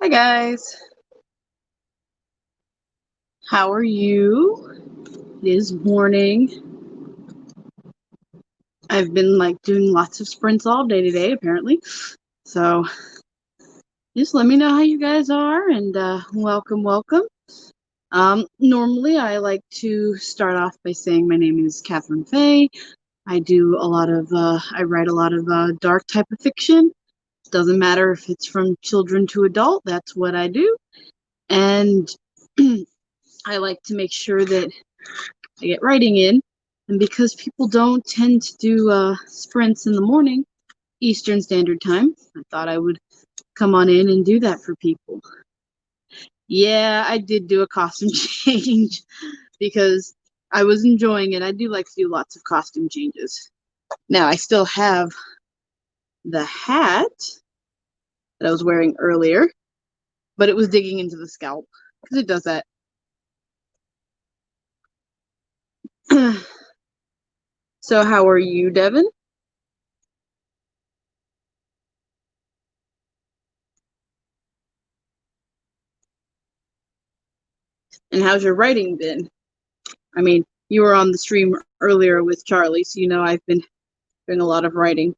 Hi guys, how are you? It is morning. I've been doing lots of sprints all day today, apparently. So just let me know how you guys are and welcome. Normally I like to start off by saying my name is Catherine Fay. I write a lot of dark type of fiction. Doesn't matter if it's from children to adult, that's what I do. And I like to make sure that I get writing in. And because people don't tend to do sprints in the morning, Eastern Standard Time, I thought I would come on in and do that for people. Yeah, I did do a costume change because I was enjoying it. I do like to do lots of costume changes. Now, I still have the hat that I was wearing earlier, but it was digging into the scalp because it does that. So, how are you, Devin? And how's your writing been? I mean, you were on the stream earlier with Charlie, so you know I've been doing a lot of writing.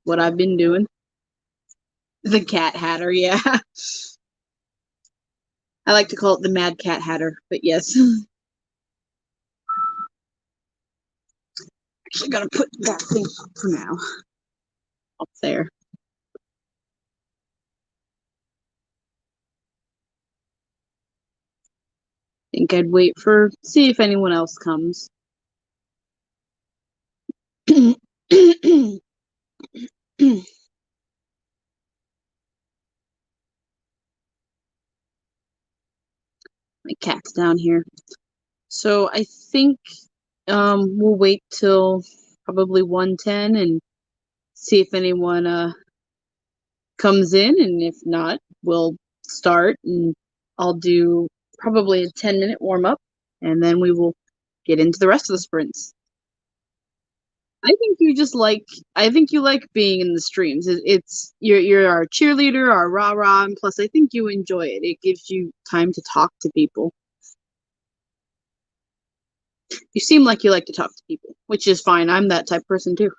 What I've been doing. The Cat Hatter, yeah. I like to call it the Mad Cat Hatter, but yes. Actually, gotta put that thing for now up there. Think I'd wait for see if anyone else comes. My cat's down here. So I think we'll wait till probably 1:10 and see if anyone comes in, and if not, we'll start and I'll do probably a 10-minute warm up and then we will get into the rest of the sprints. I think you just like I think you like being in the streams. It's you're our cheerleader, our rah-rah, and plus I think you enjoy it. It gives you time to talk to people. You seem like you like to talk to people, which is fine. I'm that type of person too.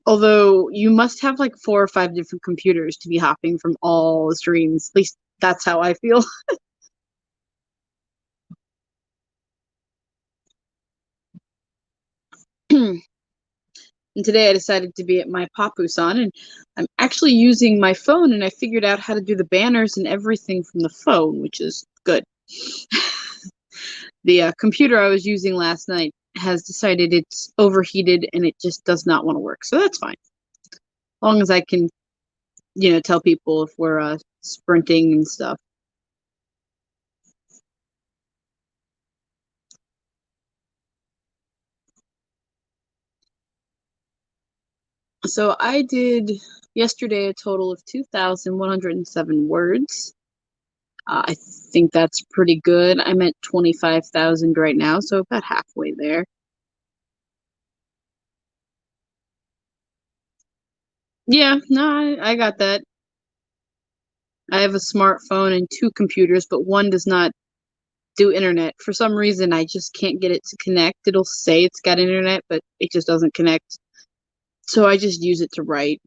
Although you must have like 4 or 5 different computers to be hopping from all the streams. At least that's how I feel. And today I decided to be at my Papusan, and I'm actually using my phone, and I figured out how to do the banners and everything from the phone, which is good. The computer I was using last night has decided it's overheated and it just does not want to work, so that's fine. As long as I can, tell people if we're sprinting and stuff. So I did yesterday a total of 2,107 words. I think that's pretty good. I'm at 25,000 right now, so about halfway there. Yeah, no, I got that. I have a smartphone and 2 computers, but one does not do internet. For some reason, I just can't get it to connect. It'll say it's got internet, but it just doesn't connect. So I just use it to write.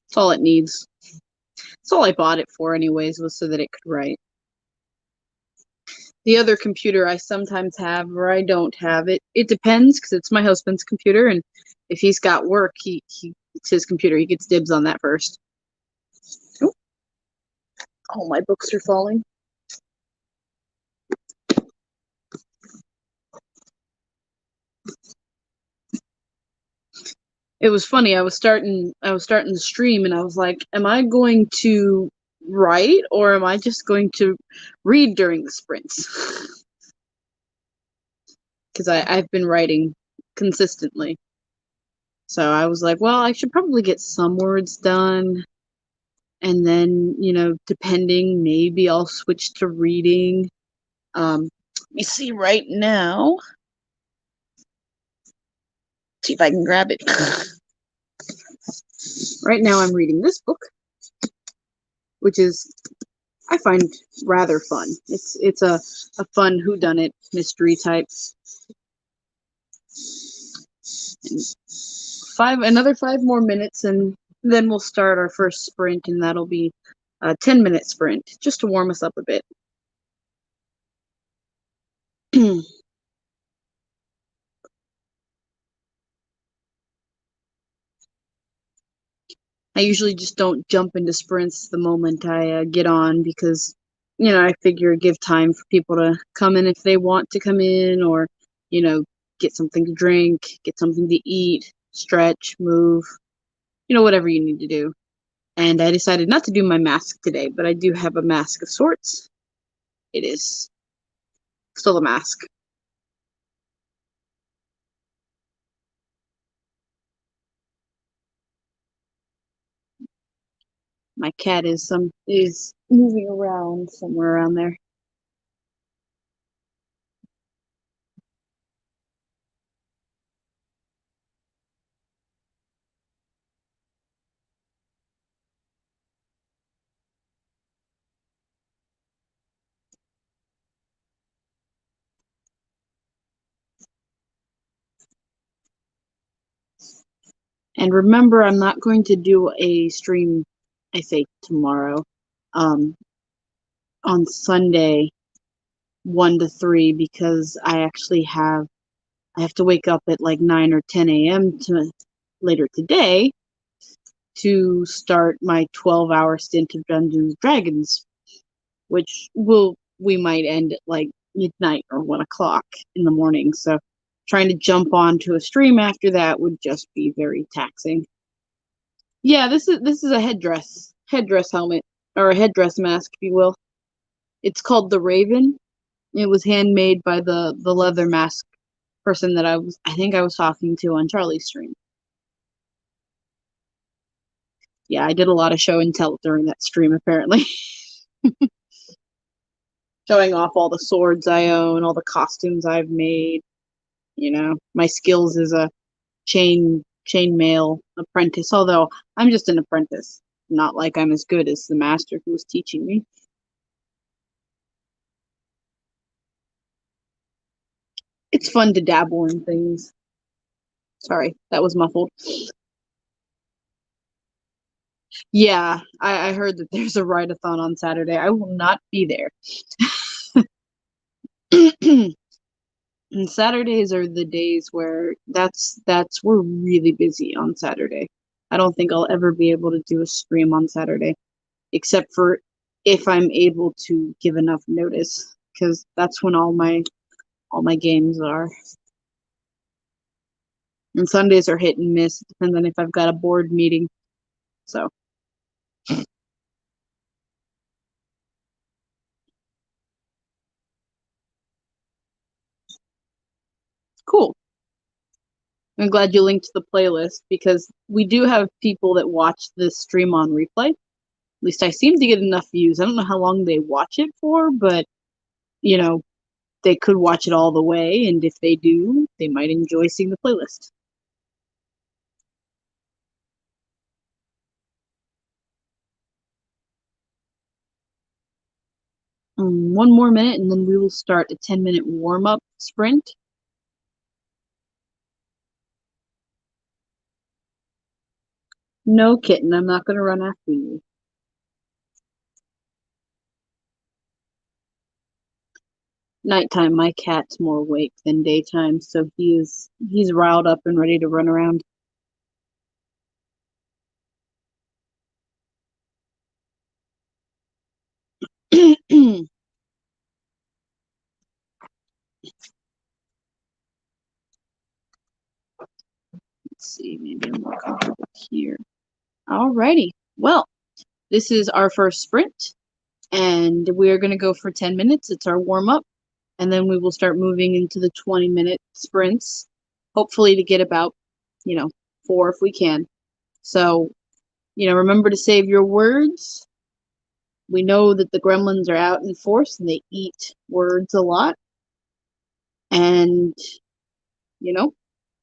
That's all it needs. That's all I bought it for, anyways, was so that it could write. The other computer I sometimes have or I don't have it. It depends because it's my husband's computer, and if he's got work, it's his computer. He gets dibs on that first. Oh, all my books are falling. It was funny. I was starting the stream and I was like, am I going to write or am I just going to read during the sprints? Because I've been writing consistently. So I was like, well, I should probably get some words done. And then, depending, maybe I'll switch to reading. Let me see right now. See if I can grab it. Right now I'm reading this book, which is, I find, rather fun. It's a fun whodunit mystery type. And another 5 more minutes, and then we'll start our first sprint, and that'll be a 10-minute sprint, just to warm us up a bit. I usually just don't jump into sprints the moment I get on because, I figure give time for people to come in if they want to come in, or, get something to drink, get something to eat, stretch, move, whatever you need to do. And I decided not to do my mask today, but I do have a mask of sorts. It is still a mask. My cat is moving around somewhere around there. And remember, I'm not going to do a stream, I say tomorrow, um, on Sunday, 1 to 3, because I have to wake up at like 9 or 10 a.m. to later today to start my 12-hour stint of Dungeons and Dragons, which we might end at like midnight or 1 o'clock in the morning. So trying to jump onto a stream after that would just be very taxing. Yeah, this is a headdress helmet, or a headdress mask, if you will. It's called the Raven. It was handmade by the leather mask person that I think I was talking to on Charlie's stream. Yeah, I did a lot of show and tell during that stream, apparently. Showing off all the swords I own, all the costumes I've made, my skills as a chainmail apprentice, although I'm just an apprentice, not like I'm as good as the master who was teaching me. It's fun to dabble in things. Sorry, that was muffled. Yeah, I heard that there's a write-a-thon on Saturday. I will not be there. And Saturdays are the days where we're really busy on Saturday. I don't think I'll ever be able to do a stream on Saturday, except for if I'm able to give enough notice, because that's when all my games are. And Sundays are hit and miss. It depends on if I've got a board meeting. So cool. I'm glad you linked the playlist, because we do have people that watch this stream on replay. At least I seem to get enough views. I don't know how long they watch it for, but you know, they could watch it all the way, and if they do, they might enjoy seeing the playlist. One more minute, and then we will start a 10-minute warm-up sprint. No, kitten, I'm not going to run after you. Nighttime, my cat's more awake than daytime, so he's riled up and ready to run around. Let's see, maybe I'm more comfortable here. Alrighty. Well, this is our first sprint, and we're going to go for 10 minutes. It's our warm-up, and then we will start moving into the 20-minute sprints, hopefully to get about, 4 if we can. So, remember to save your words. We know that the gremlins are out in force and they eat words a lot. And,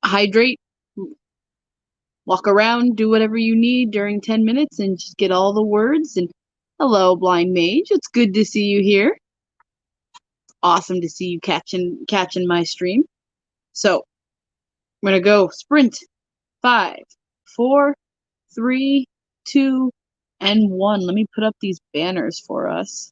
hydrate. walk around, do whatever you need during 10 minutes and just get all the words. And hello, blind mage. It's good to see you here. Awesome to see you catching my stream. So I'm gonna go sprint. 5, 4, 3, 2, and 1. Let me put up these banners for us.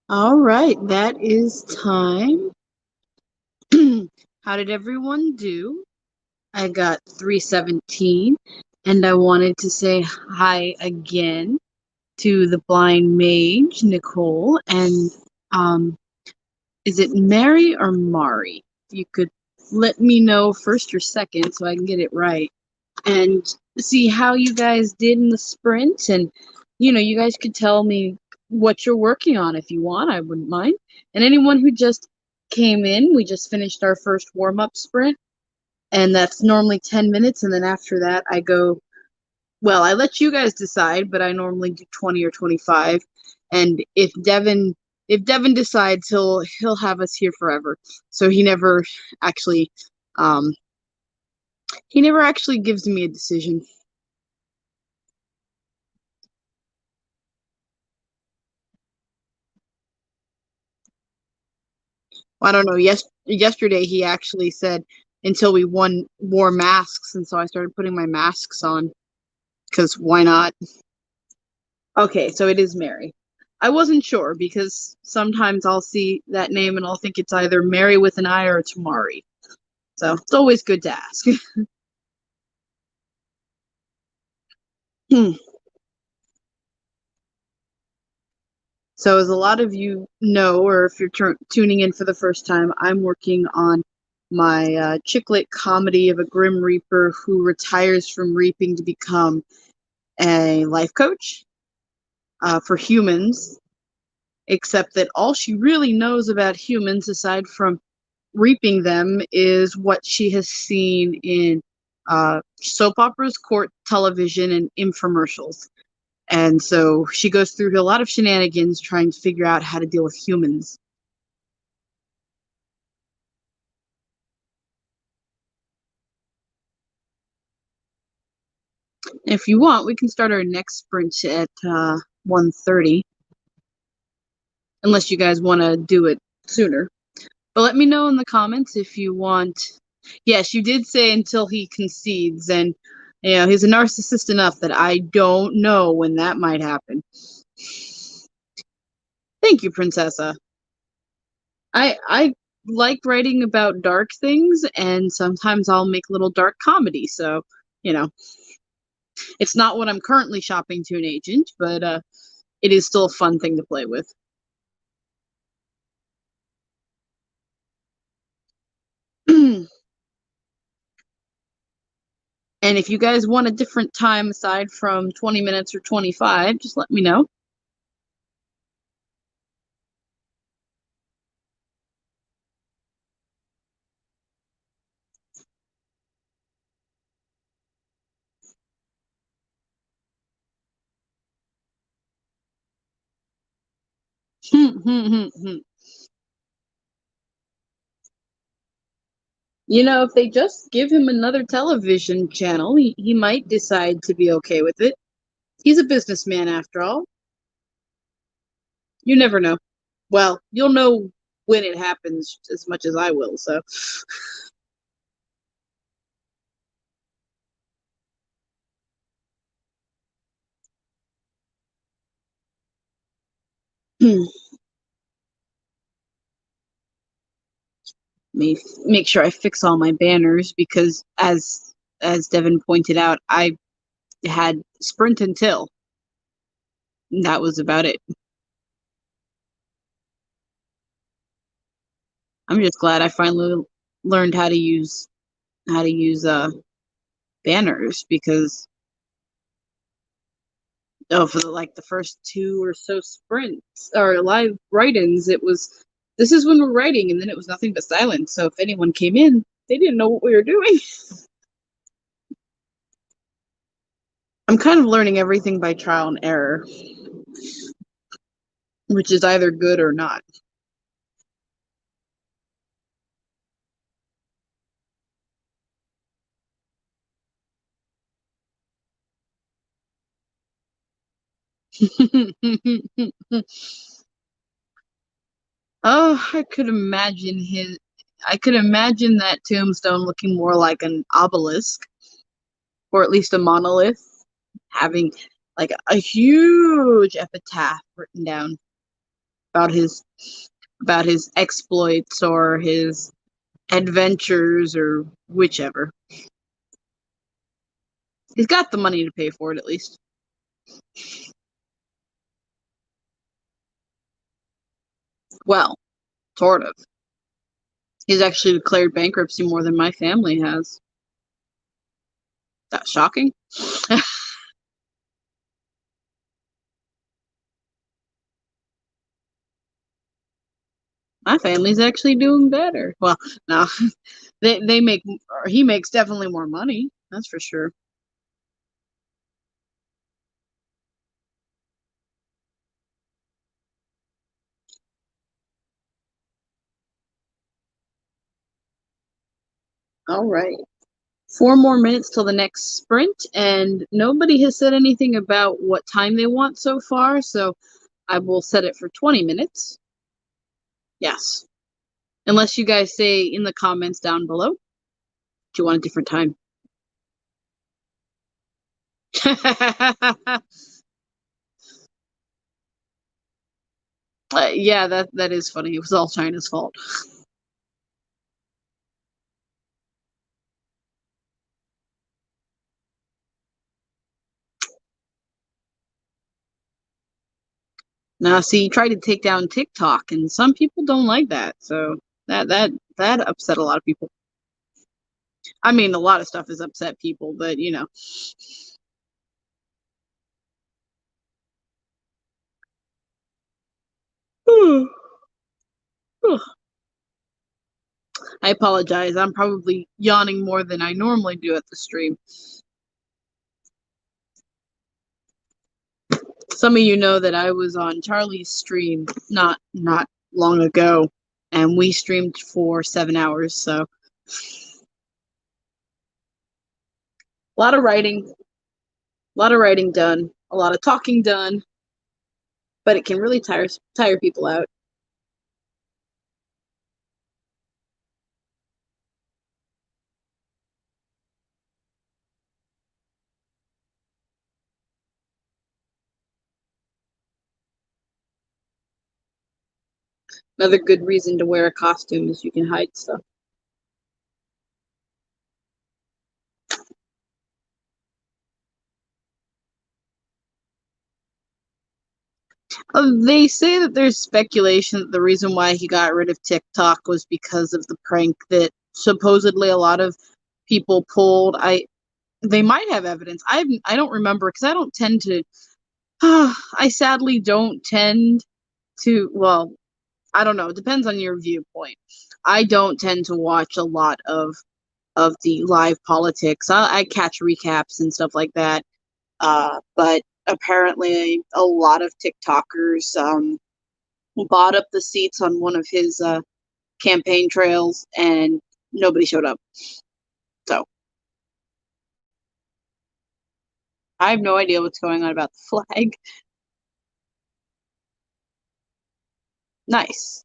All right, that is time. How did everyone do? I got 317, and I wanted to say hi again to the blind mage, Nicole, and um, is it Mary or Mari? You could let me know first or second so I can get it right and see how you guys did in the sprint. And, you guys could tell me what you're working on if you want. I wouldn't mind. And anyone who just came in, we just finished our first warm up sprint, and that's normally 10 minutes. And then after that, I go, well, I let you guys decide, but I normally do 20 or 25. And if Devin decides, he'll have us here forever. So actually um he never actually gives me a decision. I don't know. Yesterday he actually said until we wore masks, and so I started putting my masks on because why not? Okay, so it is Mary. I wasn't sure because sometimes I'll see that name and I'll think it's either Mary with an I or it's Mari. So it's always good to ask. So, as a lot of you know, or if you're tuning in for the first time, I'm working on my chick lit comedy of a Grim Reaper who retires from reaping to become a life coach for humans, except that all she really knows about humans, aside from reaping them, is what she has seen in soap operas, court television, and infomercials. And so she goes through a lot of shenanigans trying to figure out how to deal with humans. If you want, we can start our next sprint at 1:30, unless you guys want to do it sooner. But let me know in the comments if you want. Yes, you did say until he concedes, and he's a narcissist enough that I don't know when that might happen. Thank you, Princessa. I like writing about dark things, and sometimes I'll make little dark comedy. So, you know, it's not what I'm currently shopping to an agent, but it is still a fun thing to play with. And if you guys want a different time aside from 20 minutes or 25, just let me know. If they just give him another television channel, he might decide to be okay with it. He's a businessman after all. You never know. Well, you'll know when it happens as much as I will, so. Me make sure I fix all my banners because as Devin pointed out, I had sprint until. That was about it. I'm just glad I finally learned how to use banners because for like the first two or so sprints or live write-ins, it was this is when we're writing, and then it was nothing but silence. So if anyone came in, they didn't know what we were doing. I'm kind of learning everything by trial and error, which is either good or not. Oh, I could imagine that tombstone looking more like an obelisk, or at least a monolith, having like a huge epitaph written down. about his exploits or his adventures or whichever. He's got the money to pay for it at least. Well, sort of. He's actually declared bankruptcy more than my family has. That's shocking. My family's actually doing better. Well, no, they make or he makes definitely more money. That's for sure. All right. 4 more minutes till the next sprint, and nobody has said anything about what time they want so far, so I will set it for 20 minutes. Yes. Unless you guys say in the comments down below, do you want a different time? Yeah, that is funny. It was all China's fault. Now, see, you tried to take down TikTok, and some people don't like that. So that upset a lot of people. I mean, a lot of stuff has upset people, but you know. I apologize. I'm probably yawning more than I normally do at the stream. Some of you know that I was on Charlie's stream not long ago, and we streamed for 7 hours. So a lot of writing, a lot of writing done, a lot of talking done, but it can really tire people out. Another good reason to wear a costume is you can hide stuff. They say that there's speculation that the reason why he got rid of TikTok was because of the prank that supposedly a lot of people pulled. They might have evidence. I don't remember because I don't tend to. I sadly don't tend to. Well, I don't know. It depends on your viewpoint. I don't tend to watch a lot of the live politics. I catch recaps and stuff like that. But apparently, a lot of TikTokers bought up the seats on one of his campaign trails, and nobody showed up. So I have no idea what's going on about the flag. Nice.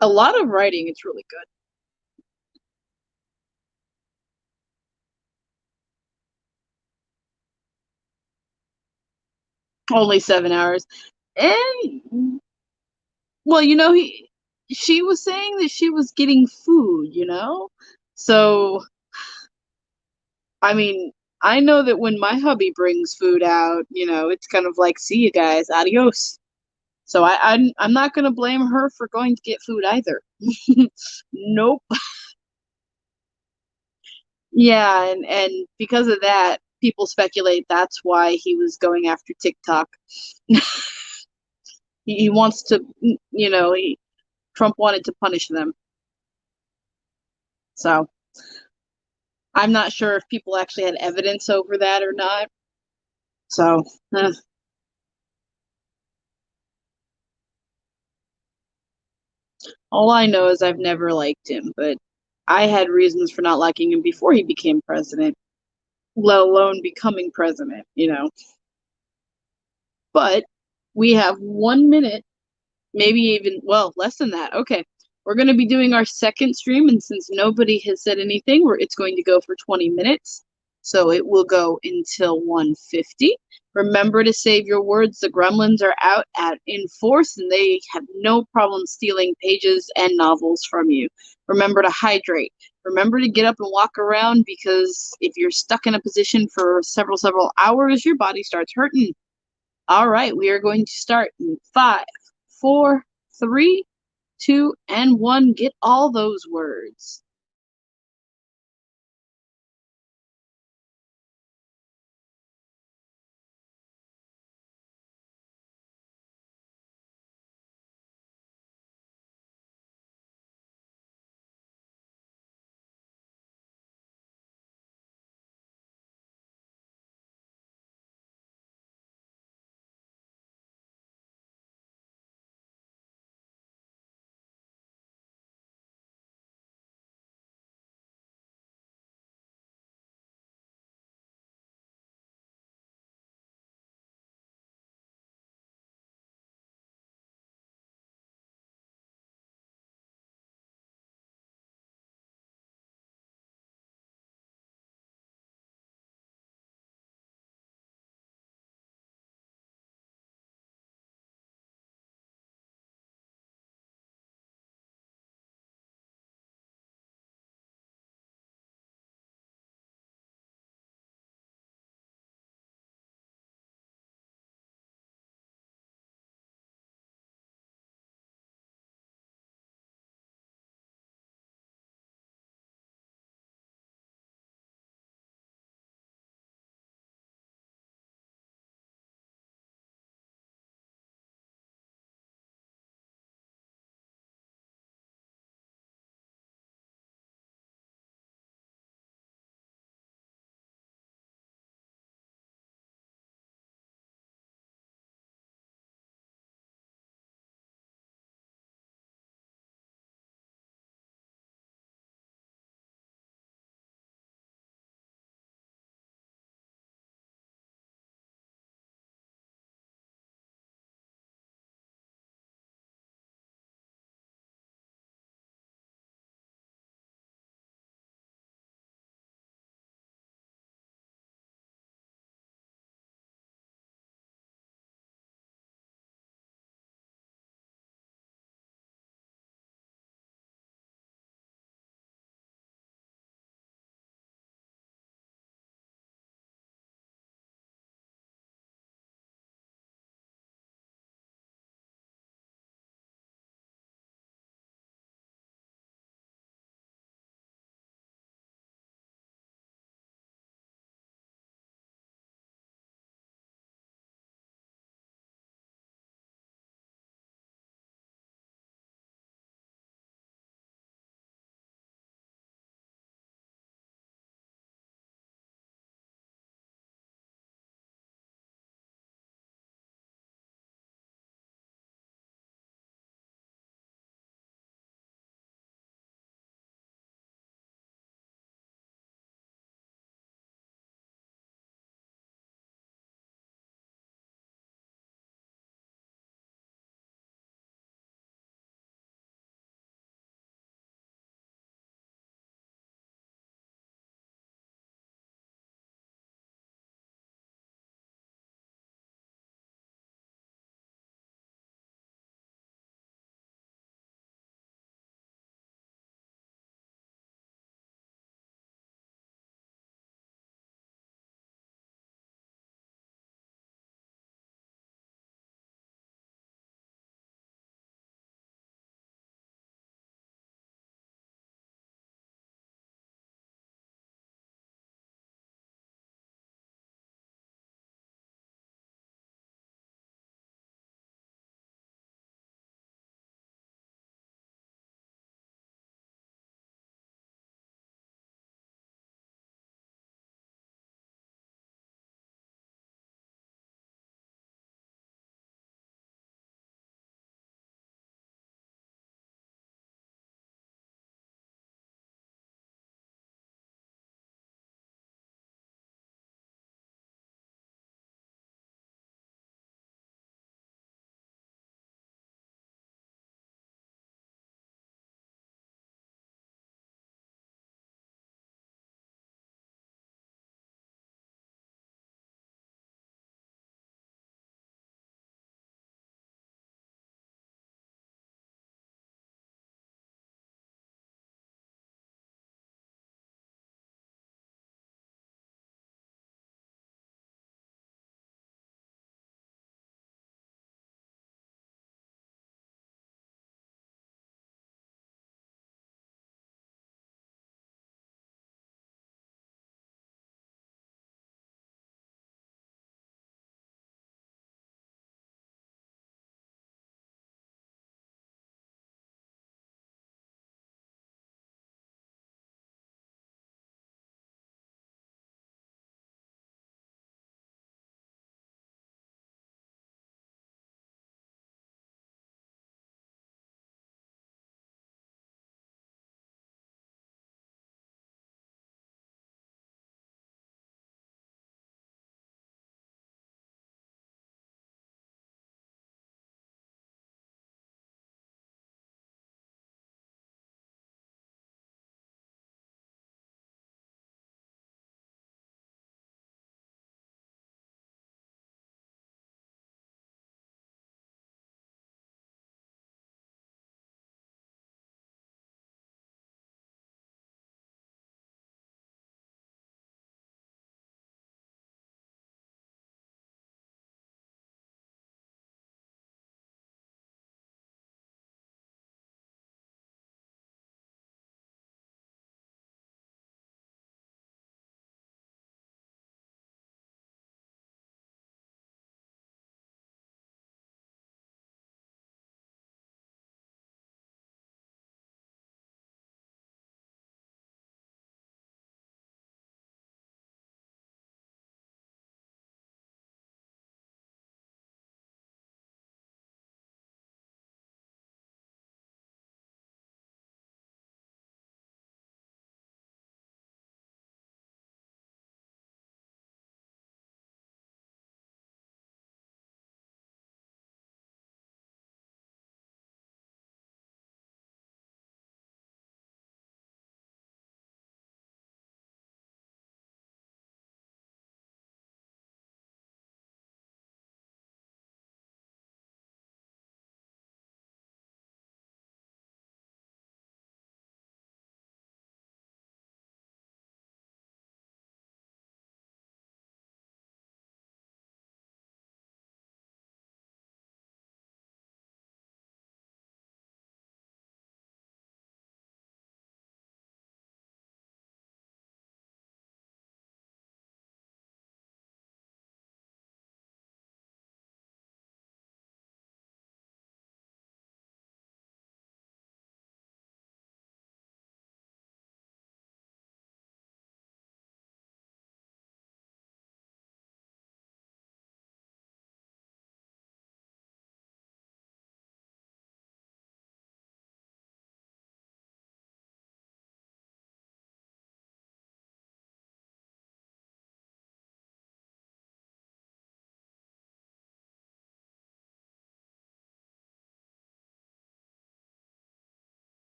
A lot of writing. It's really good. Only 7 hours. And well, she was saying that she was getting food. So I mean, I know that when my hubby brings food out, it's kind of like, see you guys, adios. So I'm not gonna blame her for going to get food either. Nope. Yeah, and because of that, people speculate that's why he was going after TikTok. He wants to, Trump wanted to punish them. So I'm not sure if people actually had evidence over that or not. So all I know is I've never liked him, but I had reasons for not liking him before he became president, let alone becoming president. But we have 1 minute, maybe even, well, less than that. Okay. We're going to be doing our second stream, and since nobody has said anything, it's going to go for 20 minutes. So it will go until 1:50. Remember to save your words. The gremlins are out in force and they have no problem stealing pages and novels from you. Remember to hydrate. Remember to get up and walk around, because if you're stuck in a position for several hours, your body starts hurting. All right, we are going to start in 5, 4, 3, 2, and 1. Get all those words.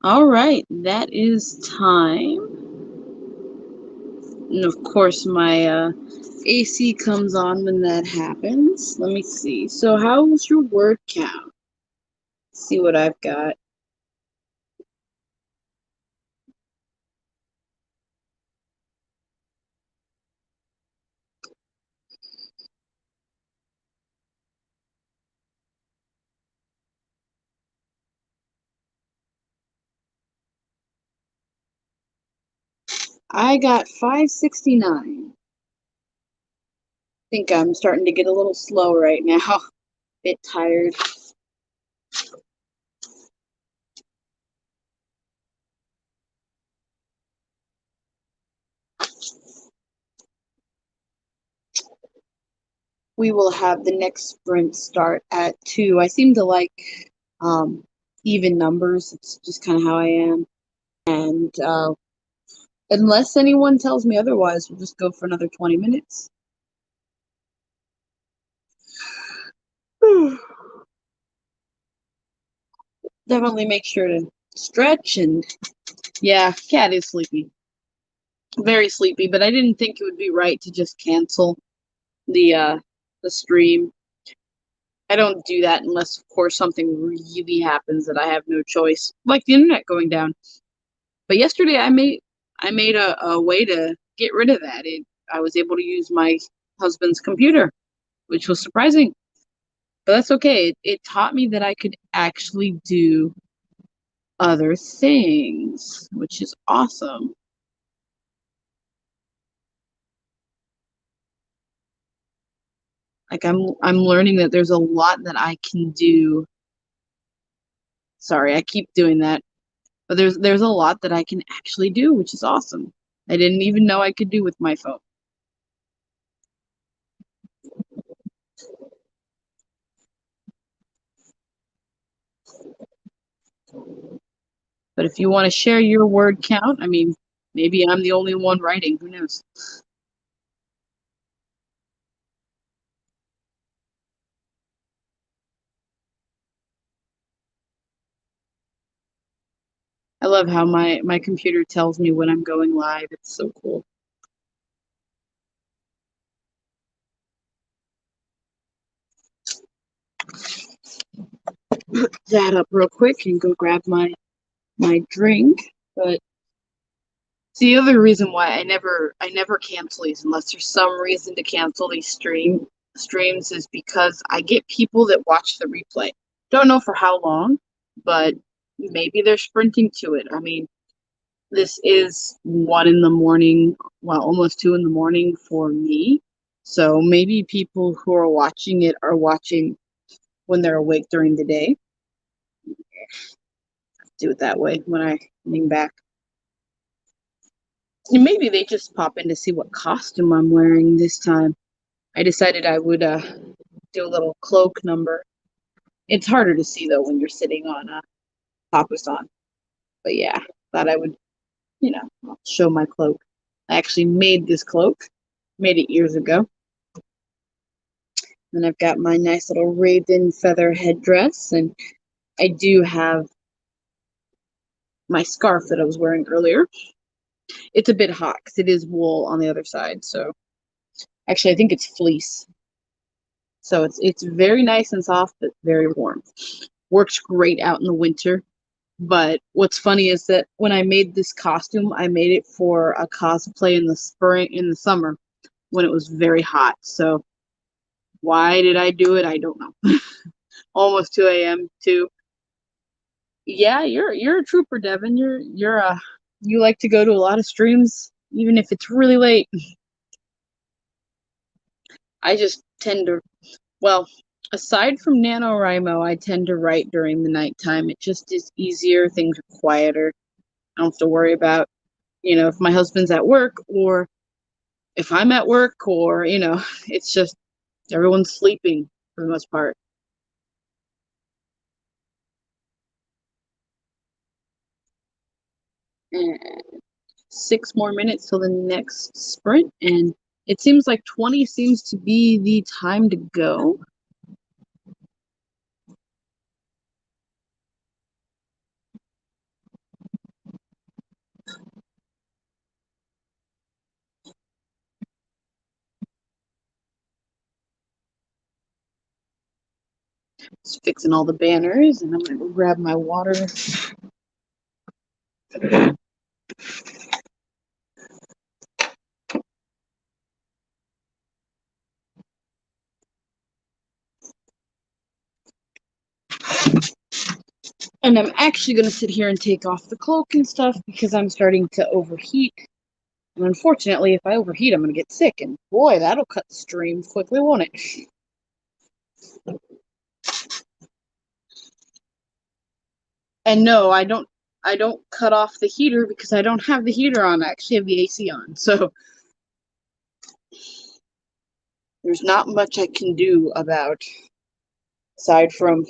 All right, that is time. And of course, my AC comes on when that happens. Let me see. So, how was your word count? Let's see what I've got. I got 569. Think I'm starting to get a little slow right now. Bit tired. We will have the next sprint start at 2. I seem to like um, even numbers. It's just kind of how I am. And unless anyone tells me otherwise, we'll just go for another 20 minutes. Definitely make sure to stretch and yeah, cat is sleepy. Very sleepy, but I didn't think it would be right to just cancel the stream. I don't do that unless of course something really happens that I have no choice, like the internet going down. But yesterday I made a way to get rid of that. I was able to use my husband's computer, which was surprising. But that's okay. It taught me that I could actually do other things, which is awesome. Like I'm learning that there's a lot that I can do. Sorry, I keep doing that. But there's a lot that I can actually do, which is awesome. I didn't even know I could do with my phone. But if you want to share your word count, I mean, maybe I'm the only one writing. Who knows? I love how my computer tells me when I'm going live. It's so cool. That up real quick and go grab my drink. But it's the other reason why I never cancel these unless there's some reason to cancel these streams is because I get people that watch the replay. Don't know for how long, but maybe they're sprinting to it. I mean, this is 1 in the morning, well, almost 2 in the morning for me. So maybe people who are watching it are watching when they're awake during the day. Do it that way when I lean back. And maybe they just pop in to see what costume I'm wearing this time. I decided I would do a little cloak number. It's harder to see though when you're sitting on a papasan. But yeah, thought I would, show my cloak. I actually made this cloak, made it years ago. And I've got my nice little raven feather headdress, and I do have my scarf that I was wearing earlier. It's a bit hot because it is wool on the other side. So actually, I think it's fleece. So it's very nice and soft, but very warm. Works great out in the winter. But what's funny is that when I made this costume, I made it for a cosplay in the spring, in the summer, when it was very hot. So why did I do it? I don't know. Almost 2 a.m. too. Yeah, you're a trooper, Devin. You like to go to a lot of streams, even if it's really late. I just tend to, well, aside from NaNoWriMo, I tend to write during the nighttime. It just is easier. Things are quieter. I don't have to worry about, if my husband's at work or if I'm at work or, it's just everyone's sleeping for the most part. And 6 more minutes till the next sprint. And it seems like 20 seems to be the time to go. Just fixing all the banners, and I'm gonna go grab my water. And I'm actually gonna sit here and take off the cloak and stuff because I'm starting to overheat. And unfortunately, if I overheat, I'm gonna get sick. And boy, that'll cut the stream quickly, won't it? And no, I don't cut off the heater because I don't have the heater on. I actually have the AC on. So there's not much I can do about aside from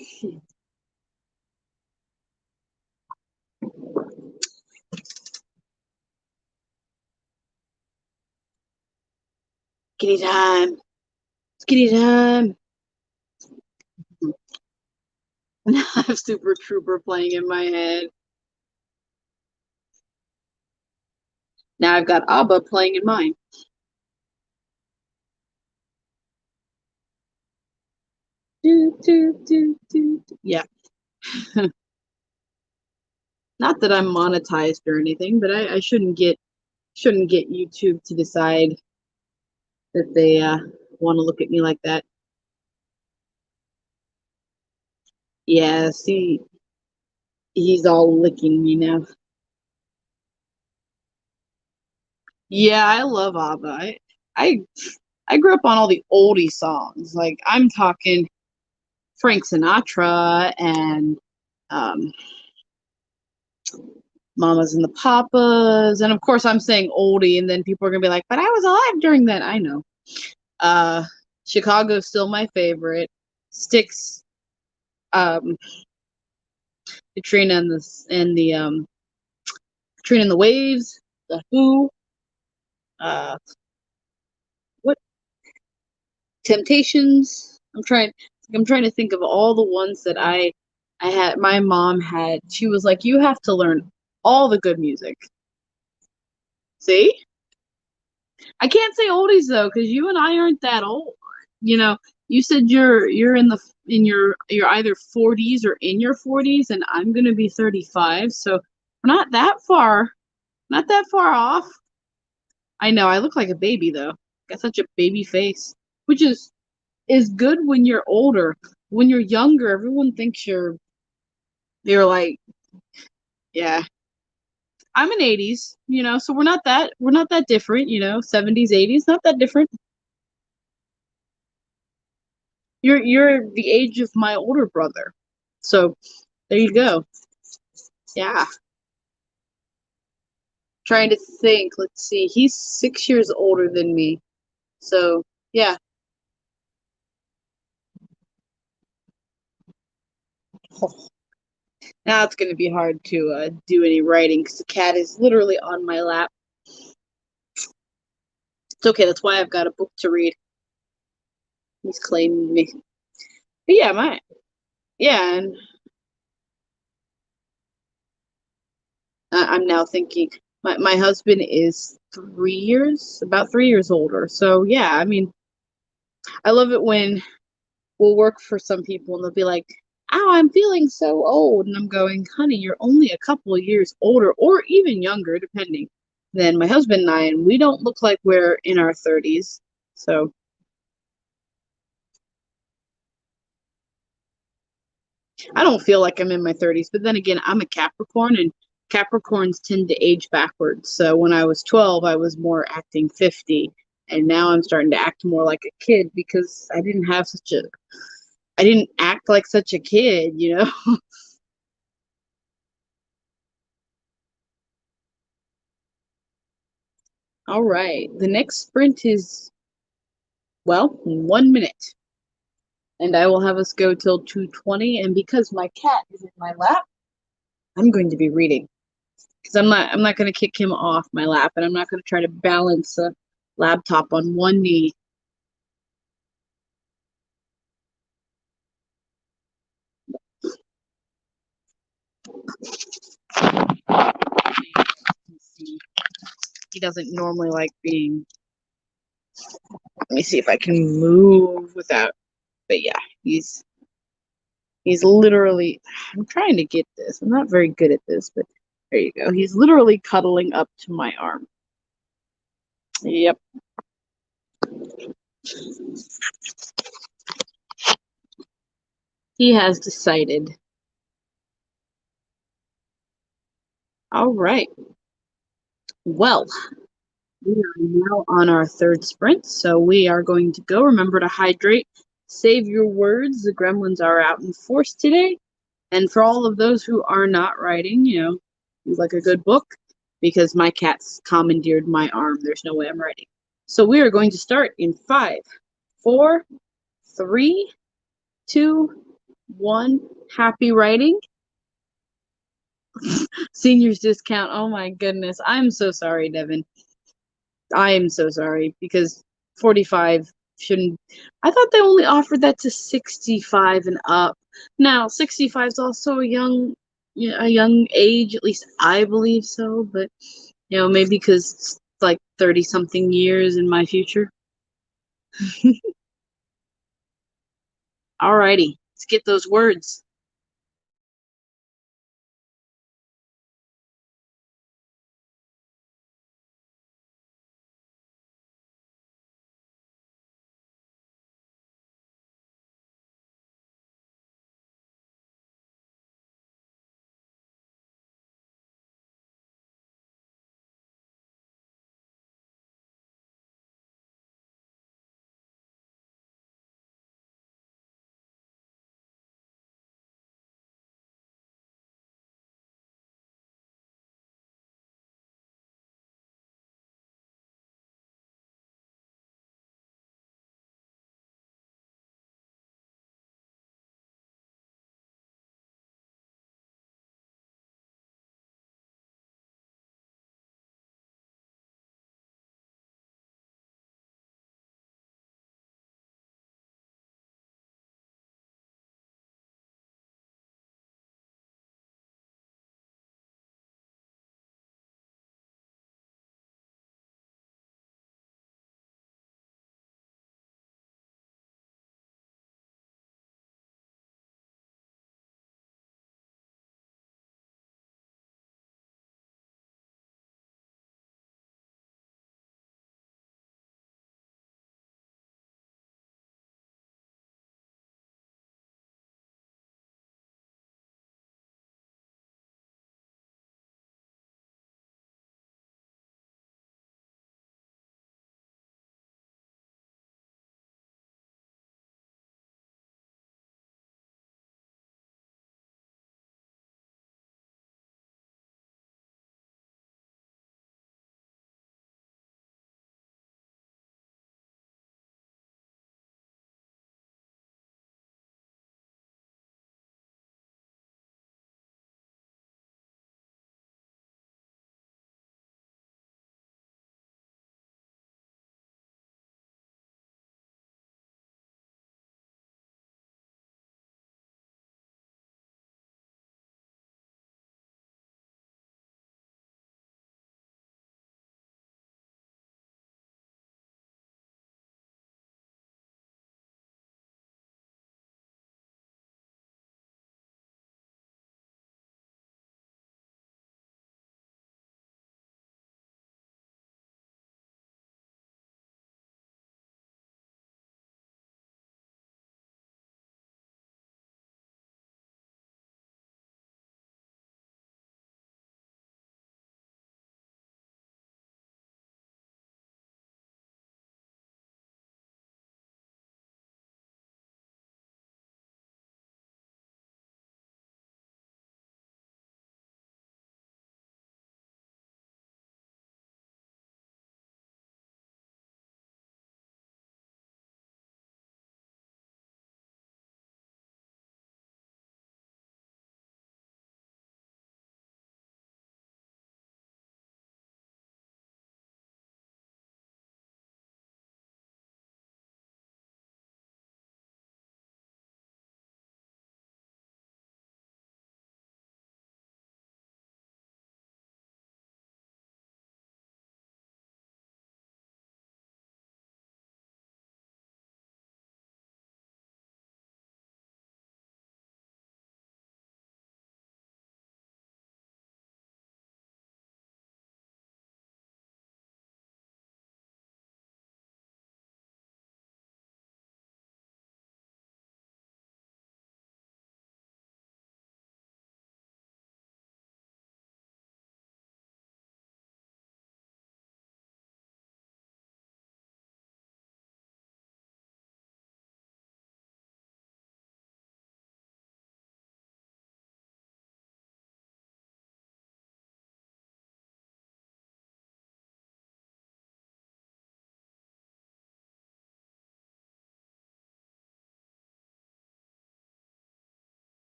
kitty time. It's kitty time. Now I have Super Trooper playing in my head. Now I've got ABBA playing in mine. Yeah. Not that I'm monetized or anything, but I shouldn't get YouTube to decide that they want to look at me like that. Yeah, see, he's all licking me now. Yeah, I love ABBA. I I grew up on all the oldie songs. Like I'm talking Frank Sinatra and um, Mamas and the Papas, and of course I'm saying oldie, and then people are gonna be like, "But I was alive during that." I know. Uh, Chicago's still my favorite. Styx, um, Katrina and the Katrina and the Waves, the Who, uh, what Temptations. I'm trying to think of all the ones that I had. My mom had. She was like, "You have to learn all the good music." See, I can't say oldies though, because you and I aren't that old. You know, you said you're you're either 40s or in your 40s, and I'm gonna be 35, so we're not that far off. I know I look like a baby though. Got such a baby face, which is good when you're older. When you're younger, everyone thinks you're like, yeah. I'm an 80s, so we're not that different, 70s, 80s, not that different. You're the age of my older brother. So there you go. Yeah. Trying to think. Let's see. He's 6 years older than me. So yeah. Now it's gonna be hard to do any writing because the cat is literally on my lap. It's okay, that's why I've got a book to read. He's claiming me. But yeah, and I'm now thinking my husband is about 3 years older. So yeah, I mean, I love it when we'll work for some people and they'll be like, "Oh, I'm feeling so old," and I'm going, "Honey, you're only a couple of years older, or even younger, depending, than my husband and I, and we don't look like we're in our 30s." So I don't feel like I'm in my 30s, but then again, I'm a Capricorn, and Capricorns tend to age backwards. So when I was 12, I was more acting 50, and now I'm starting to act more like a kid because I didn't act like such a kid. All right, the next sprint is, well, 1 minute, and I will have us go till 2:20. And because my cat is in my lap, I'm going to be reading. Because I'm not going to kick him off my lap, and I'm not going to try to balance a laptop on one knee. He doesn't normally like being. Let me see if I can move without. But yeah, he's He's literally, I'm trying to get this. I'm not very good at this, but there you go. He's literally cuddling up to my arm. Yep. He has decided. All right. Well, we are now on our third sprint, so we are going to go. Remember to hydrate, save your words. The gremlins are out in force today. And for all of those who are not writing, like a good book, because my cat's commandeered my arm. There's no way I'm writing. So we are going to start in 5, 4, 3, 2, 1. Happy writing. Seniors discount. Oh my goodness. I'm so sorry, Devin. I am so sorry because 45 shouldn't. I thought they only offered that to 65 and up. Now, 65 is also a young age, at least I believe so, but maybe because it's like 30 something years in my future. Alrighty, let's get those words.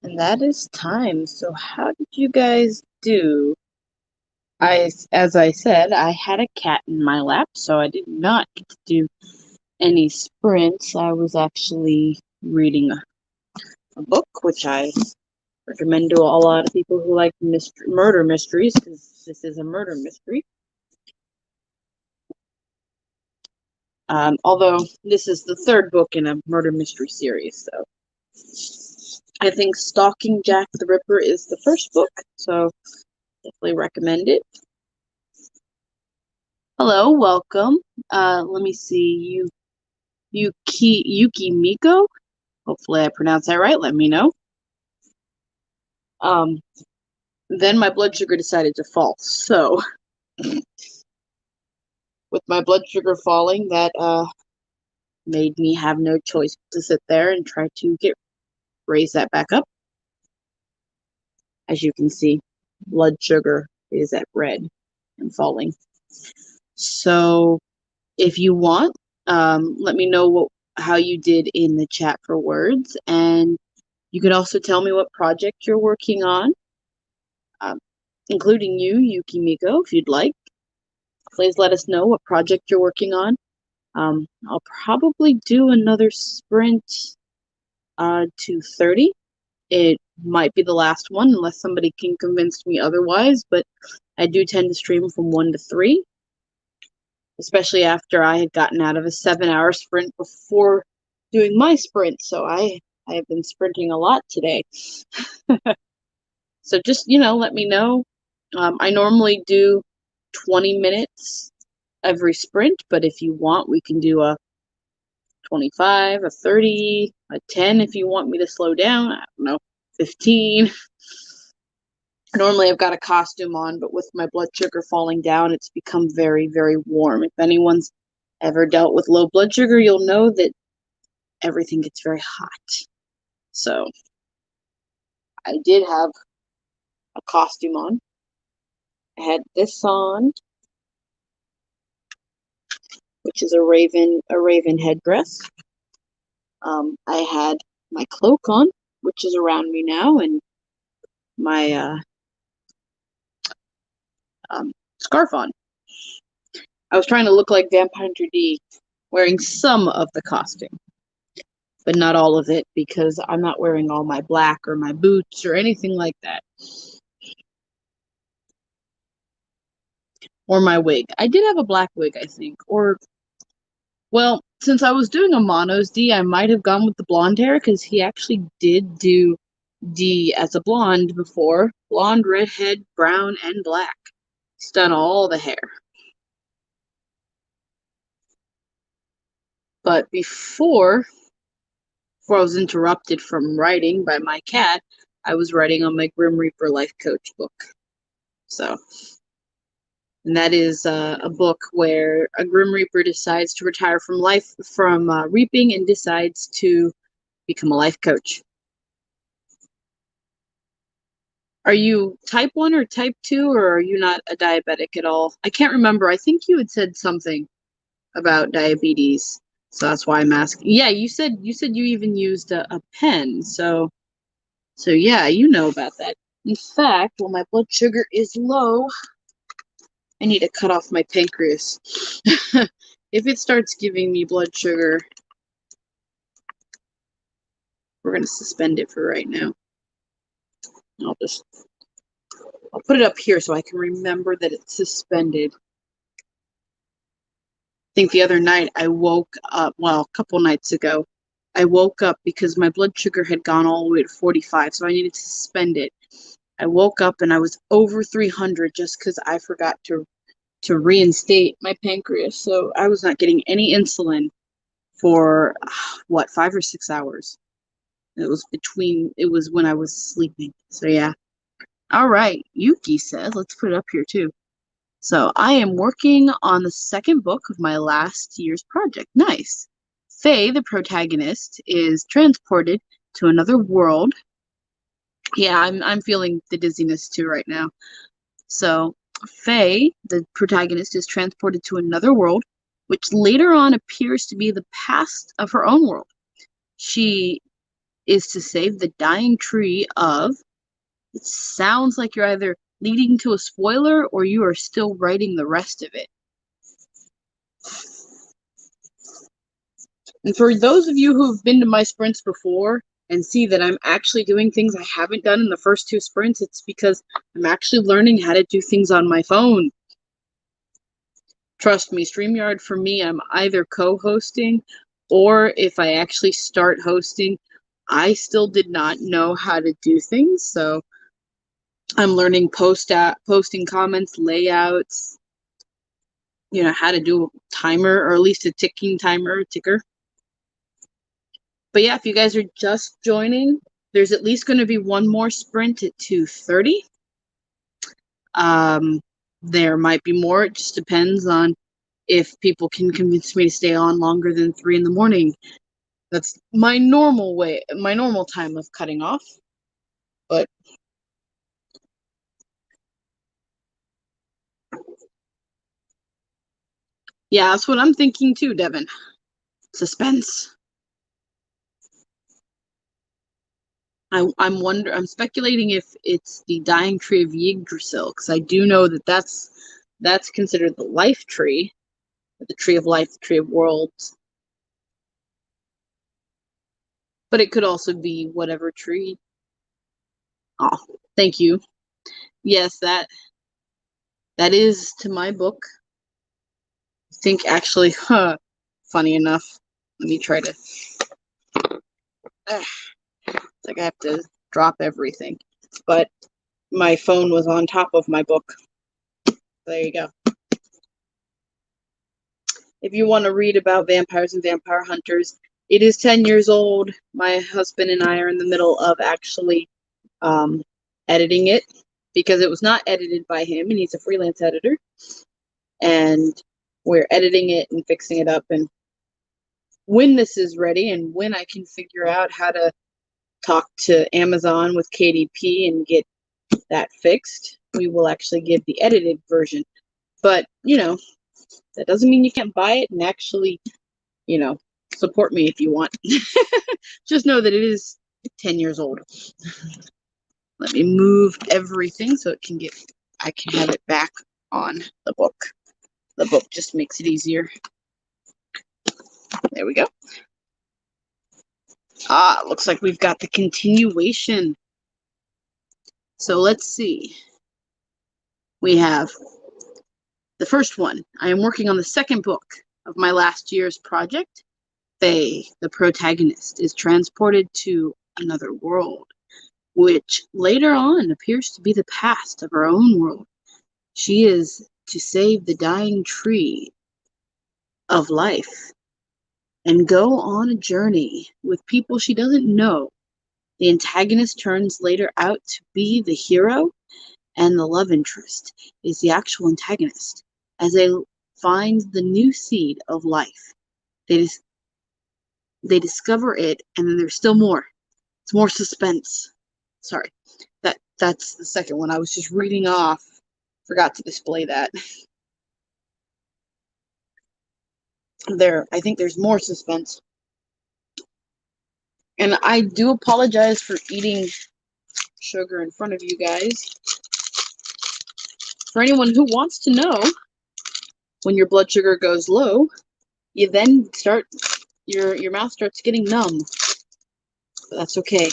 And that is time. So how did you guys do? As I said, I had a cat in my lap, so I did not get to do any sprints. I was actually reading a book, which I recommend to a lot of people who like murder mysteries, because this is a murder mystery. Although this is the third book in a murder mystery series, so I think Stalking Jack the Ripper is the first book, so definitely recommend it. Hello, welcome. Let me see, Yuki Miko. Hopefully I pronounced that right. Let me know. Then my blood sugar decided to fall. So with my blood sugar falling, that made me have no choice to sit there and try to raise that back up. As you can see, blood sugar is at red and falling. So if you want, let me know how you did in the chat for words, and you can also tell me what project you're working on, including you, Yukimiko, if you'd like. Please let us know what project you're working on. I'll probably do another sprint to 30. It might be the last one unless somebody can convince me otherwise, but I do tend to stream from 1 to 3, especially after I had gotten out of a 7-hour sprint before doing my sprint. So I have been sprinting a lot today. So just, let me know. I normally do 20 minutes every sprint, but if you want, we can do a 25, a 30, a 10 if you want me to slow down. I don't know, 15. Normally I've got a costume on, but with my blood sugar falling down, it's become very, very warm. If anyone's ever dealt with low blood sugar, you'll know that everything gets very hot. So I did have a costume on. I had this on, which is a raven headdress. I had my cloak on, which is around me now, and my scarf on. I was trying to look like Vampire Hunter D, wearing some of the costume, but not all of it, because I'm not wearing all my black or my boots or anything like that. Or my wig. I did have a black wig, I think. Or, well, since I was doing a monos D, I might have gone with the blonde hair, because he actually did do D as a blonde before. Blonde, redhead, brown, and black. He's done all the hair. But before I was interrupted from writing by my cat, I was writing on my Grim Reaper Life Coach book. So, and that is a book where a Grim Reaper decides to retire from reaping and decides to become a life coach. Are you type 1 or type 2, or are you not a diabetic at all? I can't remember. I think you had said something about diabetes, so that's why I'm asking. Yeah, you said you even used a pen, so yeah, you know about that. In fact, when my blood sugar is low, I need to cut off my pancreas. If it starts giving me blood sugar, we're going to suspend it for right now. I'll put it up here so I can remember that it's suspended. I think the other night I woke up, well, a couple nights ago, I woke up because my blood sugar had gone all the way to 45, so I needed to suspend it. I woke up and I was over 300 just because I forgot to reinstate my pancreas. So I was not getting any insulin for, 5 or 6 hours. It was when I was sleeping. So yeah. All right. Yuki says, let's put it up here too. So I am working on the second book of my last year's project. Nice. Faye, the protagonist, is transported to another world. Yeah, I'm feeling the dizziness too right now. So Faye, the protagonist, is transported to another world, which later on appears to be the past of her own world. She is to save the dying tree of. It sounds like you're either leading to a spoiler or you are still writing the rest of it. And for those of you who've been to my sprints before and see that I'm actually doing things I haven't done in the first 2 sprints, it's because I'm actually learning how to do things on my phone. Trust me, StreamYard for me, I'm either co-hosting or if I actually start hosting, I still did not know how to do things. So I'm learning posting comments, layouts, how to do a timer or at least a ticking timer, ticker. But yeah, if you guys are just joining, there's at least going to be one more sprint at 2:30. There might be more. It just depends on if people can convince me to stay on longer than 3 in the morning. That's my normal time of cutting off. But yeah, that's what I'm thinking too, Devin. Suspense. I'm speculating if it's the dying tree of Yggdrasil, because I do know that that's considered the life tree, the tree of life, the tree of worlds. But it could also be whatever tree. Oh, thank you. Yes, that is to my book. I think actually, funny enough, let me try to. It's like I have to drop everything, but my phone was on top of my book. There you go. If you want to read about vampires and vampire hunters, it is 10 years old. My husband and I are in the middle of actually editing it because it was not edited by him, and he's a freelance editor. And we're editing it and fixing it up. And when this is ready and when I can figure out how to talk to Amazon with KDP and get that fixed, we will actually give the edited version. But, that doesn't mean you can't buy it and actually, support me if you want. Just know that it is 10 years old. Let me move everything so I can have it back on the book. The book just makes it easier. There we go. Looks like we've got the continuation. So let's see. We have the first one. I am working on the second book of my last year's project. Faye, the protagonist, is transported to another world, which later on appears to be the past of her own world. She is to save the dying tree of life and go on a journey with people she doesn't know. The antagonist turns later out to be the hero, and the love interest is the actual antagonist as they find the new seed of life. They discover it, and then there's still more. It's more suspense. Sorry, that's the second one. I was just reading off. Forgot to display that. I think there's more suspense. And I do apologize for eating sugar in front of you guys. For anyone who wants to know, when your blood sugar goes low, you then your mouth starts getting numb. But that's okay.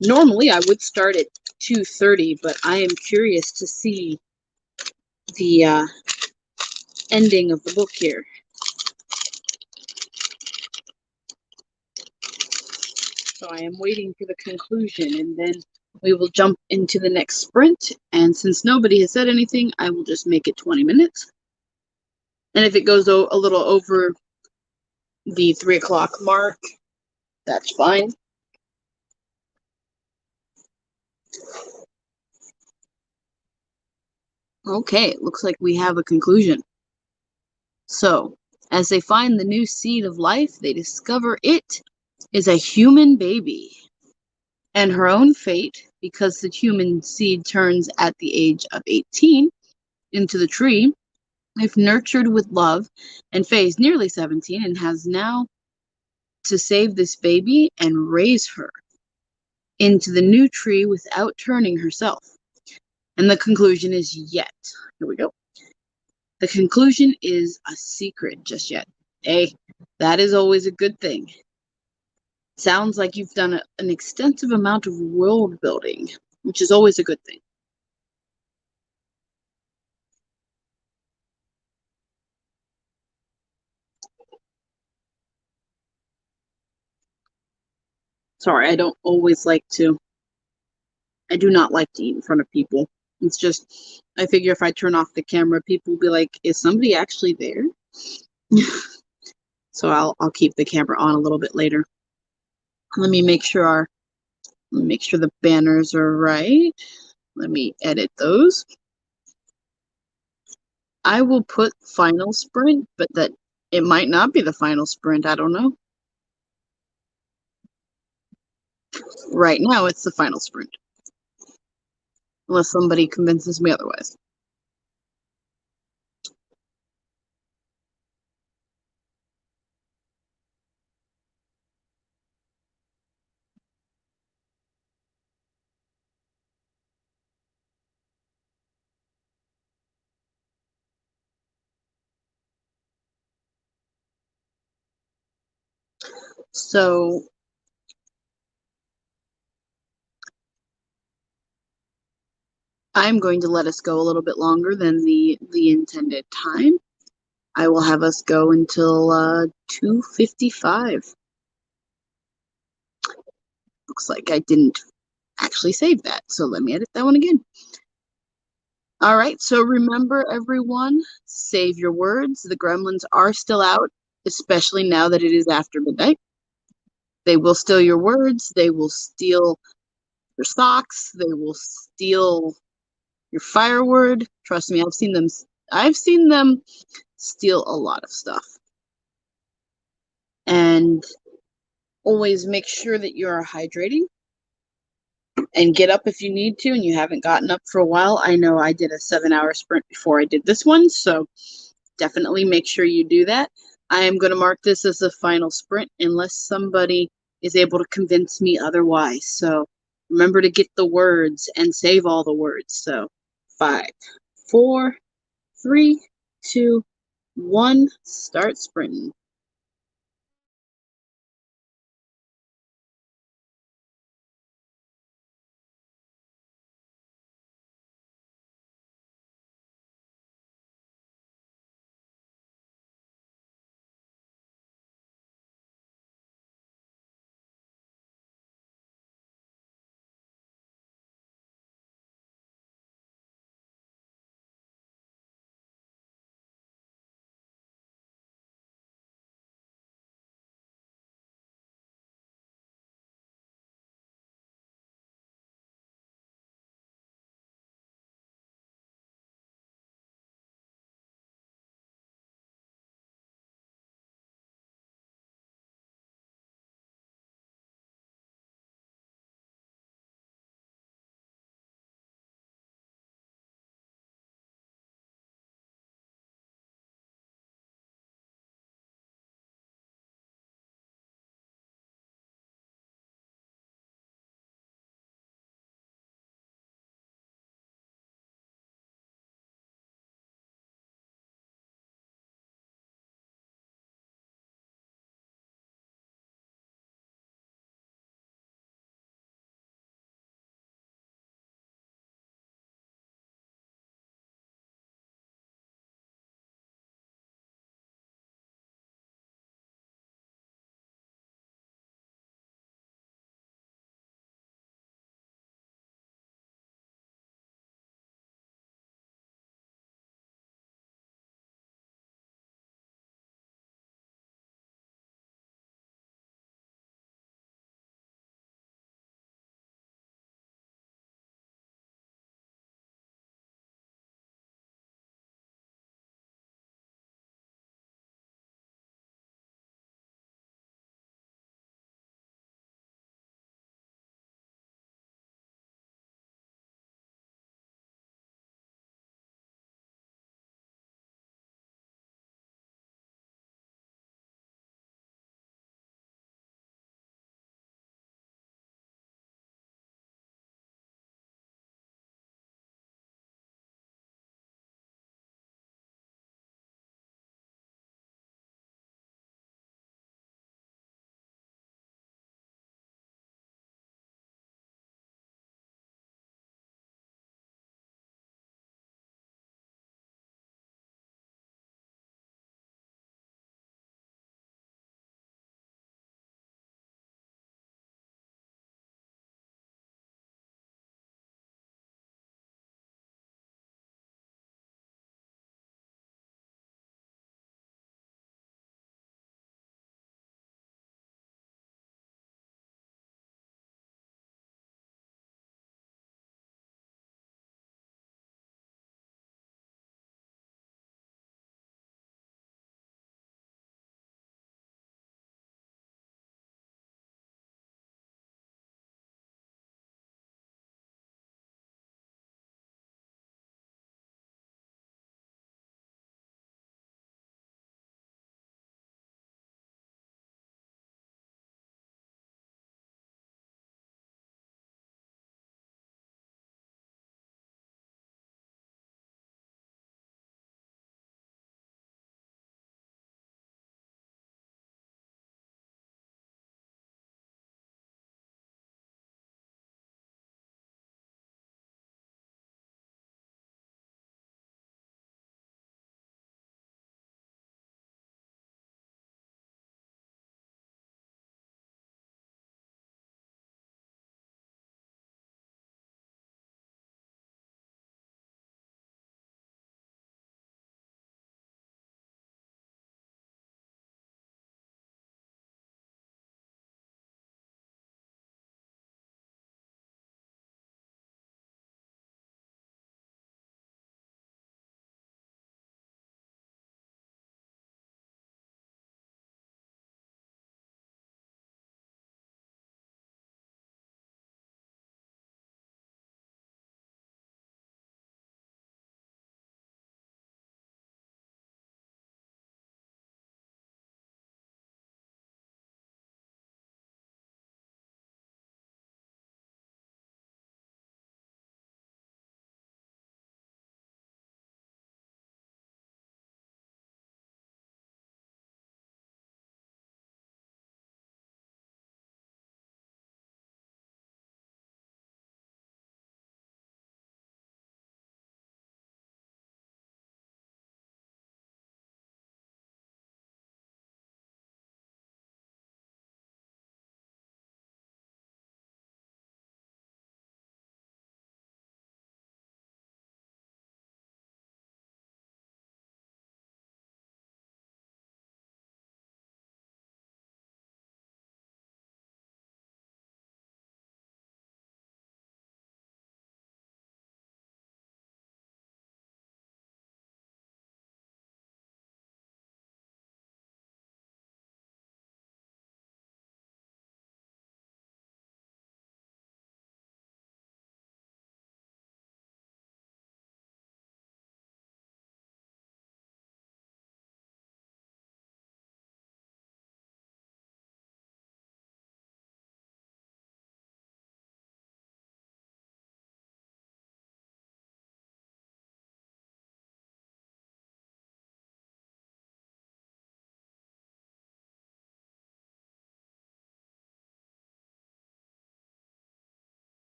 Normally I would start at 2:30, but I am curious to see the ending of the book here. So I am waiting for the conclusion, and then we will jump into the next sprint. And since nobody has said anything, I will just make it 20 minutes. And if it goes a little over the 3 o'clock mark, that's fine. Okay, it looks like we have a conclusion. So, as they find the new seed of life, they discover it is a human baby. and her own fate, because the human seed turns at the age of 18 into the tree, if nurtured with love, and Faye is nearly 17 and has now to save this baby and raise her into the new tree without turning herself. And the conclusion is yet. Here we go. The conclusion is a secret just yet. Hey, that is always a good thing. Sounds like you've done an extensive amount of world building, which is always a good thing. Sorry, I do not like to eat in front of people. It's just, I figure if I turn off the camera, people will be like, is somebody actually there? So I'll keep the camera on a little bit later. Let me make sure the banners are right. Let me edit those. I will put final sprint, but that it might not be the final sprint. I don't know. Right now, it's the final sprint, unless somebody convinces me otherwise. So I'm going to let us go a little bit longer than the intended time. I will have us go until 2:55. Looks like I didn't actually save that, so let me edit that one again. All right, so remember everyone, save your words. The gremlins are still out, especially now that it is after midnight. They will steal your words, they will steal your socks, they will steal your fireword. Trust me, I've seen them steal a lot of stuff. And always make sure that you're hydrating and get up if you need to and you haven't gotten up for a while. I know I did a 7-hour sprint before I did this one, so definitely make sure you do that. I am going to mark this as the final sprint unless somebody is able to convince me otherwise. So remember to get the words and save all the words. So 5, 4, 3, 2, 1, start sprinting.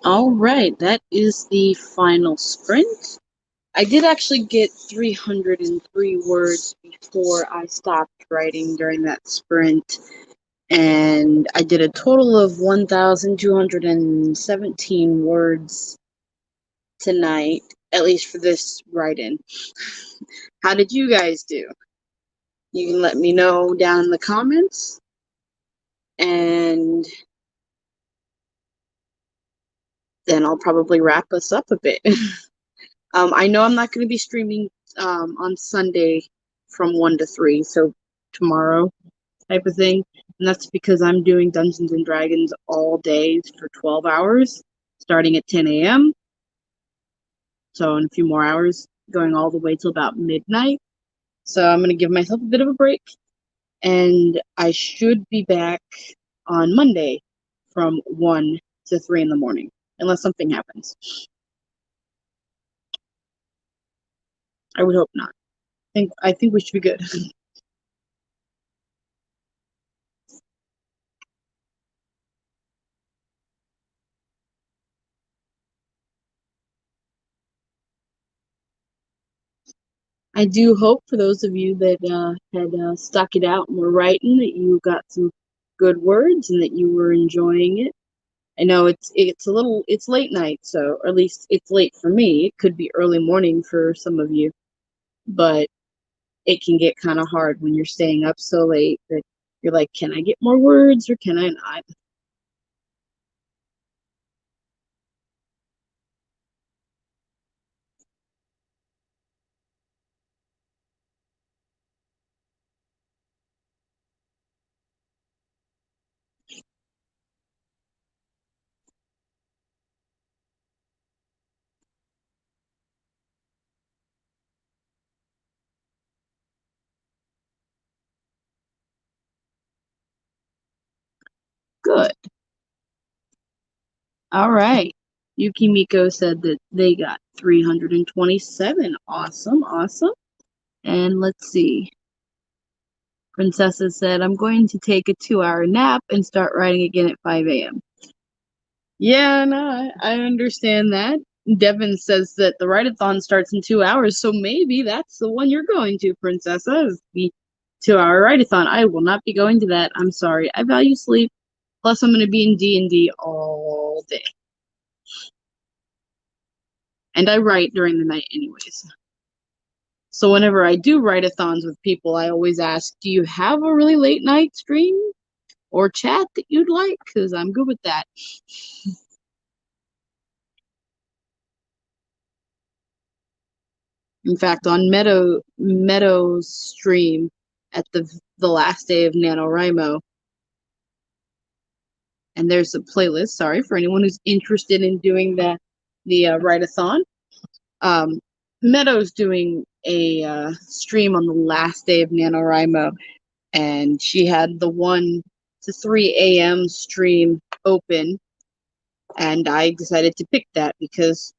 All right, that is the final sprint. I did actually get 303 words before I stopped writing during that sprint, and I did a total of 1,217 words tonight, at least for this write-in. How did you guys do? You can let me know down in the comments, and then I'll probably wrap us up a bit. I know I'm not going to be streaming on Sunday from 1 to 3, so tomorrow type of thing. And that's because I'm doing Dungeons and Dragons all day for 12 hours, starting at 10 a.m. So in a few more hours, going all the way till about midnight. So I'm going to give myself a bit of a break, and I should be back on Monday from 1 to 3 in the morning, unless something happens. I would hope not. I think we should be good. I do hope for those of you that had stuck it out and were writing that you got some good words and that you were enjoying it. I know it's late night, so or at least it's late for me. It could be early morning for some of you, but it can get kind of hard when you're staying up so late that you're like, can I get more words or can I not? Good. All right. Yukimiko said that they got 327. Awesome, awesome. And let's see. Princessa said, I'm going to take a 2 hour nap and start writing again at 5 a.m. Yeah, no, I understand that. Devin says that the write-a-thon starts in 2 hours, so maybe that's the one you're going to, Princessa, is the 2 hour write-a-thon. I will not be going to that. I'm sorry. I value sleep. Plus, I'm going to be in D&D all day. And I write during the night anyways. So whenever I do write-a-thons with people, I always ask, do you have a really late night stream or chat that you'd like? Because I'm good with that. In fact, on Meadow's stream at the last day of NaNoWriMo, and there's a playlist. Sorry for anyone who's interested in doing the write-a-thon. Meadow's doing a stream on the last day of NaNoWriMo, and she had the 1 to 3 a.m. stream open, and I decided to pick that because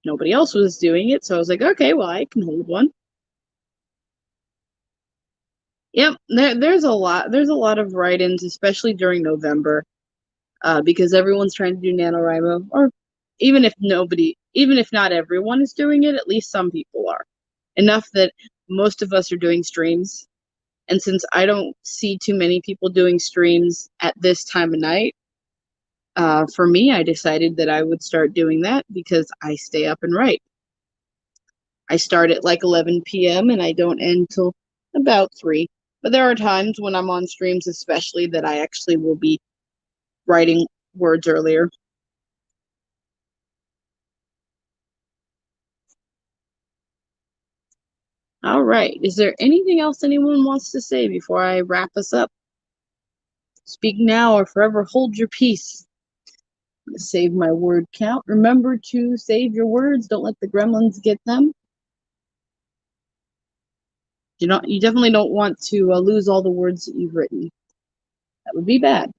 nobody else was doing it. So I was like, okay, well, I can hold one. Yep, there's a lot of write-ins, especially during November, because everyone's trying to do NaNoWriMo, or even if not everyone is doing it, at least some people are. Enough that most of us are doing streams, and since I don't see too many people doing streams at this time of night, for me, I decided that I would start doing that because I stay up and write. I start at like 11 p.m. and I don't end till about 3. But there are times when I'm on streams, especially, that I actually will be writing words earlier. All right. Is there anything else anyone wants to say before I wrap us up? Speak now or forever hold your peace. I'm gonna save my word count. Remember to save your words. Don't let the gremlins get them. You definitely don't want to lose all the words that you've written. That would be bad.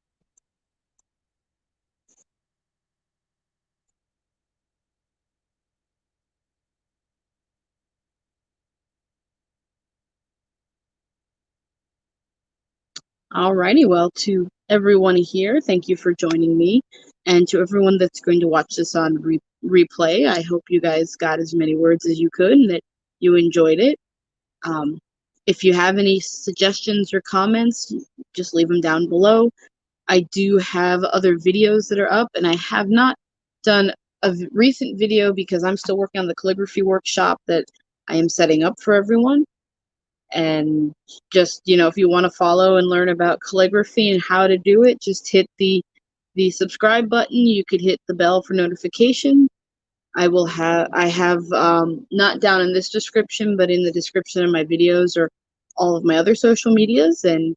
Alrighty, well, to everyone here, thank you for joining me. And to everyone that's going to watch this on replay, I hope you guys got as many words as you could and that you enjoyed it. If you have any suggestions or comments, just leave them down below. I do have other videos that are up, and I have not done a recent video because I'm still working on the calligraphy workshop that I am setting up for everyone. And just, if you want to follow and learn about calligraphy and how to do it, just hit the subscribe button. You could hit the bell for notification. I have not down in this description, but in the description of my videos or all of my other social medias. And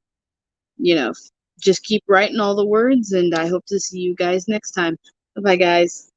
just keep writing all the words, and I hope to see you guys next time. Bye, guys.